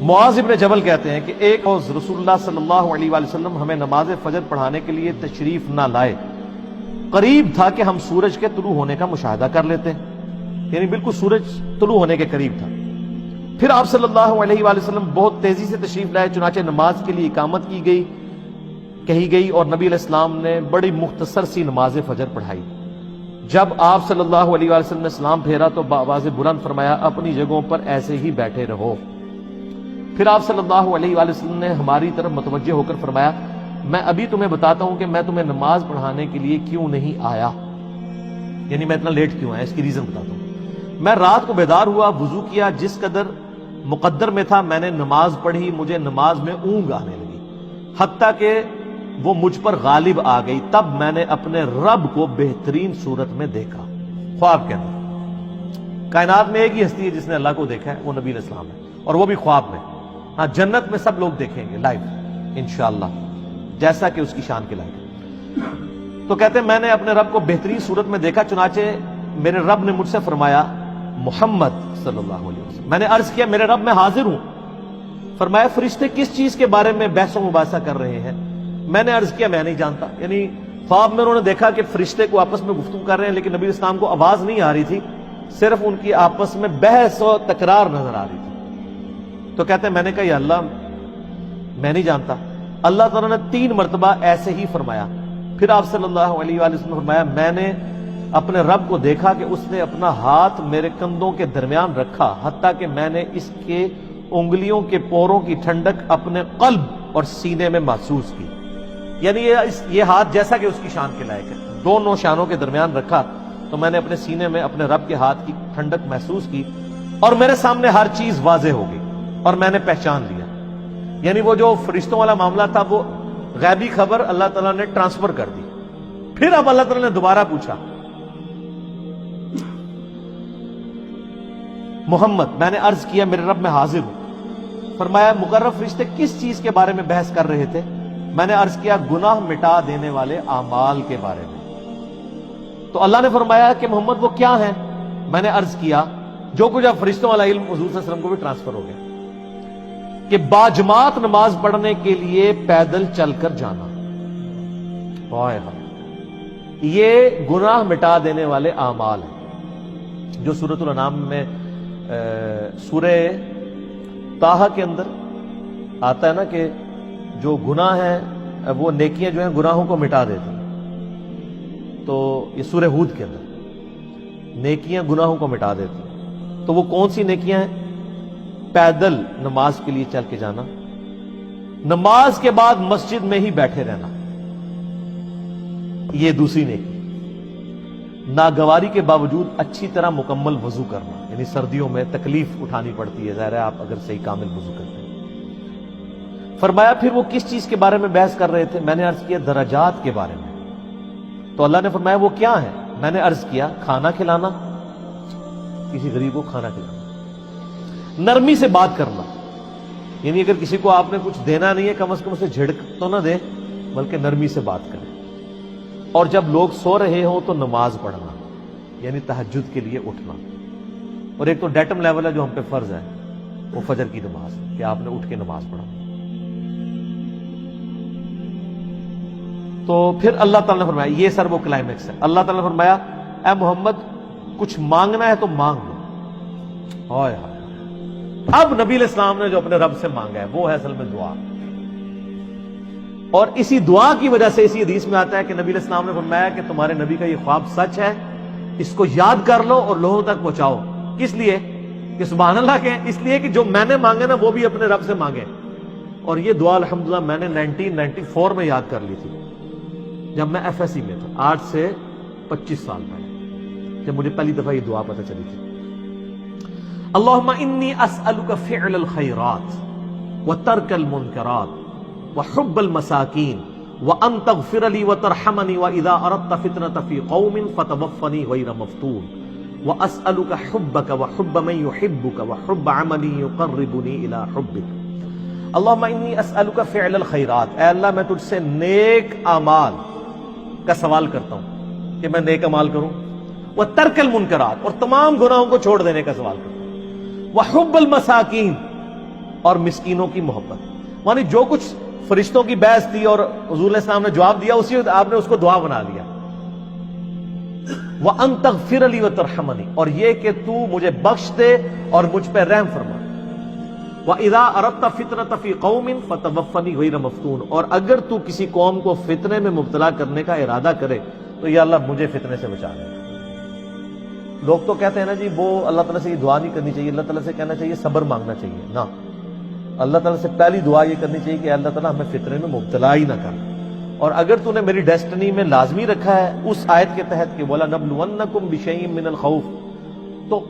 معاذ ابن جبل کہتے ہیں کہ ایک روز رسول اللہ صلی اللہ علیہ وآلہ وسلم ہمیں نماز فجر پڑھانے کے لیے تشریف نہ لائے. قریب تھا کہ ہم سورج کے طلوع ہونے کا مشاہدہ کر لیتے، یعنی بالکل سورج طلوع ہونے کے قریب تھا. پھر آپ صلی اللہ علیہ وآلہ وسلم بہت تیزی سے تشریف لائے، چنانچہ نماز کے لیے اقامت کہی گئی اور نبی علیہ السلام نے بڑی مختصر سی نماز فجر پڑھائی. جب آپ صلی اللہ علیہ وآلہ وسلم نے سلام پھیرا تو بآواز بلند فرمایا، اپنی جگہوں پر ایسے ہی بیٹھے رہو. پھر آپ صلی اللہ علیہ وآلہ وسلم نے ہماری طرف متوجہ ہو کر فرمایا، میں ابھی تمہیں بتاتا ہوں کہ میں تمہیں نماز پڑھانے کے لیے کیوں نہیں آیا، یعنی میں اتنا لیٹ کیوں آیا، اس کی ریزن بتاتا ہوں. میں رات کو بیدار ہوا، وضو کیا، جس قدر مقدر میں تھا میں نے نماز پڑھی، مجھے نماز میں اونگ آنے لگی، حتیٰ کہ وہ مجھ پر غالب آ گئی. تب میں نے اپنے رب کو بہترین صورت میں دیکھا، خواب کے اندر. کائنات میں ایک ہی ہستی ہے جس نے اللہ کو دیکھا ہے، وہ نبی علیہ السلام ہے، اور وہ بھی خواب میں. ہاں، جنت میں سب لوگ دیکھیں گے لائیو انشاءاللہ، جیسا کہ اس کی شان کے لائق ہے. تو کہتے ہیں میں نے اپنے رب کو بہترین صورت میں دیکھا، چنانچہ میرے رب نے مجھ سے فرمایا، محمد صلی اللہ علیہ وسلم. میں نے عرض کیا، میرے رب میں حاضر ہوں. فرمایا، فرشتے کس چیز کے بارے میں بحث و مباحثہ کر رہے ہیں؟ میں نے عرض کیا، میں نہیں جانتا. یعنی خواب میں انہوں نے دیکھا کہ فرشتے کو آپس میں گفتگو کر رہے ہیں، لیکن نبی اسلام کو آواز نہیں آ رہی تھی، صرف ان کی آپس میں بحث و تکرار نظر آ رہی تھی. تو کہتے ہیں میں نے کہا، یا اللہ میں نہیں جانتا. اللہ تعالیٰ نے 3 مرتبہ ایسے ہی فرمایا. پھر آپ صلی اللہ علیہ وآلہ وسلم نے فرمایا، میں نے اپنے رب کو دیکھا کہ اس نے اپنا ہاتھ میرے کندھوں کے درمیان رکھا، حتیٰ کہ میں نے اس کے انگلیوں کے پوروں کی ٹھنڈک اپنے قلب اور سینے میں محسوس کی. یعنی یہ ہاتھ جیسا کہ اس کی شان کے لائق ہے، دونوں شانوں کے درمیان رکھا تو میں نے اپنے سینے میں اپنے رب کے ہاتھ کی ٹھنڈک محسوس کی، اور میرے سامنے ہر چیز واضح ہو گئی اور میں نے پہچان لیا. یعنی وہ جو فرشتوں والا معاملہ تھا، وہ غیبی خبر اللہ تعالیٰ نے ٹرانسفر کر دی. پھر اب اللہ تعالیٰ نے دوبارہ پوچھا، محمد، میں نے عرض کیا، میرے رب میں حاضر ہوں. فرمایا، مقرب فرشتے کس چیز کے بارے میں بحث کر رہے تھے؟ میں نے عرض کیا، گناہ مٹا دینے والے اعمال کے بارے میں. تو اللہ نے فرمایا کہ محمد وہ کیا ہیں؟ میں نے عرض کیا، جو کچھ اب فرشتوں والا علم حضور صلی اللہ علیہ وسلم کو بھی ٹرانسفر ہو گیا، کہ باجماعت نماز پڑھنے کے لیے پیدل چل کر جانا. یہ گناہ مٹا دینے والے اعمال ہیں، جو سورۃ الانعام میں سورہ طٰہٰ کے اندر آتا ہے نا کہ جو گناہ ہیں وہ نیکیاں جو ہیں گناہوں کو مٹا دیتی ہیں. تو یہ سورہ ہود کے اندر نیکیاں گناہوں کو مٹا دیتی ہیں. تو وہ کون سی نیکیاں ہیں؟ پیدل نماز کے لیے چل کے جانا، نماز کے بعد مسجد میں ہی بیٹھے رہنا، یہ دوسری نیکی. ناگواری کے باوجود اچھی طرح مکمل وضو کرنا، یعنی سردیوں میں تکلیف اٹھانی پڑتی ہے، ظاہر ہے آپ اگر صحیح کامل وضو کرتے ہیں. فرمایا، پھر وہ کس چیز کے بارے میں بحث کر رہے تھے؟ میں نے عرض کیا، درجات کے بارے میں. تو اللہ نے فرمایا، وہ کیا ہے؟ میں نے عرض کیا، کھانا کھلانا، کسی غریب کو کھانا کھلانا، نرمی سے بات کرنا، یعنی اگر کسی کو آپ نے کچھ دینا نہیں ہے، کم از کم اسے جھڑک تو نہ دے، بلکہ نرمی سے بات کریں. اور جب لوگ سو رہے ہوں تو نماز پڑھنا، یعنی تہجد کے لیے اٹھنا. اور ایک تو ڈیٹم لیول ہے جو ہم پہ فرض ہے، وہ فجر کی نماز، کہ آپ نے اٹھ کے نماز پڑھا. تو پھر اللہ تعالیٰ نے فرمایا، یہ سر وہ کلائمیکس ہے. اللہ تعالیٰ نے فرمایا، اے محمد کچھ مانگنا ہے تو مانگ لو. ہائے ہائے، اب نبی علیہ السلام نے جو اپنے رب سے مانگا ہے وہ ہے اصل میں دعا. اور اسی دعا کی وجہ سے اسی حدیث میں آتا ہے کہ نبی علیہ السلام نے فرمایا کہ تمہارے نبی کا یہ خواب سچ ہے، اس کو یاد کر لو اور لوگوں تک پہنچاؤ. کس لیے؟ کہ سبحان اللہ کے، اس لیے کہ جو میں نے مانگا نا وہ بھی اپنے رب سے مانگے. اور یہ دعا الحمدللہ میں نے 1994 میں یاد کر لی تھی، جب میں ایف ایس سی میں تھا، آج سے 25 سال پہلے، جب مجھے پہلی دفعہ یہ دعا پتہ چلی تھی. اللہم انی اسألک فعل الخیرات وترک المنکرات وحب المساکین وان تغفر لی وترحمنی واذا اردت فتنة فی قوم فتوفنی غیر مفتون واسألک حبک وحب من یحبک وحب عمل یقربنی الی حبک. اللہم انی اسألک فعل الخیرات، اے اللہ میں تجھ سے نیک اعمال کا سوال کرتا ہوں کہ میں نیک اعمال کروں. وترک المنکرات، اور تمام گناہوں کو چھوڑ دینے کا سوال کرتا ہوں. وحب المساکین، اور مسکینوں کی محبت، یعنی جو کچھ فرشتوں کی بحث تھی اور حضور علیہ السلام نے جواب دیا، اسی وقت آپ نے اس کو دعا بنا لیا. وَأَن تَغْفِرَ لِي وَتَرْحَمَنِي، اور یہ کہ تو مجھے بخش دے اور مجھ پہ رحم فرما. وَإِذَا أَرَدْتَ فِتْنَةَ فِي قَوْمٍ فَتَوَفَّنِي غَيْرَ مَفْتُونٍ، اور اگر تو کسی قوم کو فتنے میں مبتلا کرنے کا ارادہ کرے تو یا اللہ مجھے فتنے سے بچا لے. لوگ تو کہتے ہیں نا جی وہ اللہ تعالیٰ سے یہ دعا نہیں کرنی چاہیے، اللہ تعالیٰ سے کہنا چاہیے صبر مانگنا چاہیے. نہ، اللہ تعالیٰ سے پہلی دعا یہ کرنی چاہیے کہ اللہ تعالیٰ ہمیں فتنے میں مبتلا ہی نہ کر. اور اگر تو نے میری ڈیسٹنی میں لازمی رکھا ہے اس آیت کے تحت کہ وَلَنَبْلُوَنَّكُمْ بِشَيْءٍ مِّنَ الْخَوْفِ، تو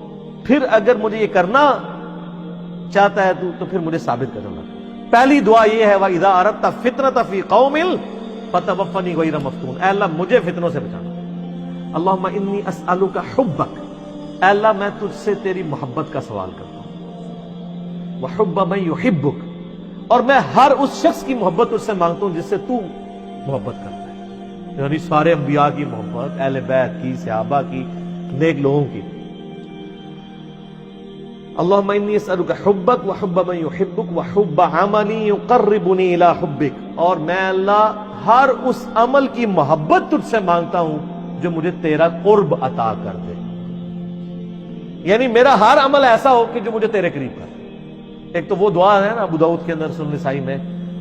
پھر اگر مجھے یہ کرنا چاہتا ہے تو پھر مجھے ثابت کرنا. پہلی دعا یہ ہے وَإِذَا أَرَدْتَ فِتْنَةَ فِي قَوْمٍ فَتَوَفَّنِي غَيْرَ مَفْتُونٍ، اے اللہ مجھے فتنوں سے بچانا. اللہم انی اسألک حبک، اے اللہ میں تجھ سے تیری محبت کا سوال کرتا ہوں. وحب من یحبک، اور میں ہر اس شخص کی محبت تجھ سے مانگتا ہوں جس سے تو محبت کرتا ہے، یعنی سارے انبیاء کی محبت، اہل بیت کی، صحابہ کی، نیک لوگوں کی. اللہم انی اسألک حبک وحب من یحبک وحب عمل یقربنی الی حبک، اور میں اللہ ہر اس عمل کی محبت تجھ سے مانگتا ہوں جو مجھے تیرا قرب عطا کر دے. یعنی میرا ہر عمل ایسا ہو کہ جو مجھے تیرے قریب کر دے. ایک تو وہ دعا ہے نا ابو داؤد کے اندر، سنن نسائی میں،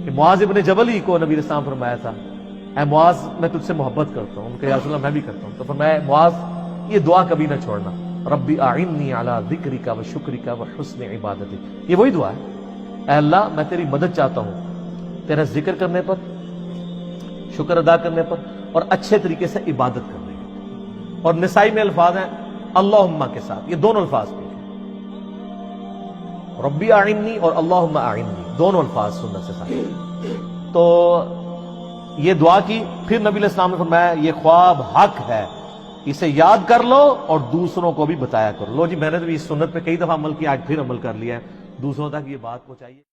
کہ معاذ ابن جبل ہی کو نبی علیہ السلام فرمایا تھا اے معاذ میں تجھ سے محبت کرتا ہوں. ان کا یا رسول اللہ میں بھی کرتا ہوں. تو فرمایا معاذ یہ دعا کبھی نہ چھوڑنا، ربی اعنی علی ذکرک و شکرک و حسن عبادتک. یہ وہی دعا ہے، اے اللہ میں تیری مدد چاہتا ہوں تیرا ذکر کرنے پر، شکر ادا کرنے پر، اور اچھے طریقے سے عبادت کرنے پر. اور نسائی میں الفاظ ہیں اللہم کے ساتھ، یہ دونوں الفاظ بھی ربی اعنی اور اللہم اعنی، دونوں الفاظ سنت سے ساتھ. تو یہ دعا کی. پھر نبی علیہ السلام نے فرمایا یہ خواب حق ہے، اسے یاد کر لو اور دوسروں کو بھی بتایا کرو. لو جی میں نے تو اس سنت پہ کئی دفعہ عمل کیا، آج پھر عمل کر لیا ہے، دوسروں تک یہ بات پہنچائیے.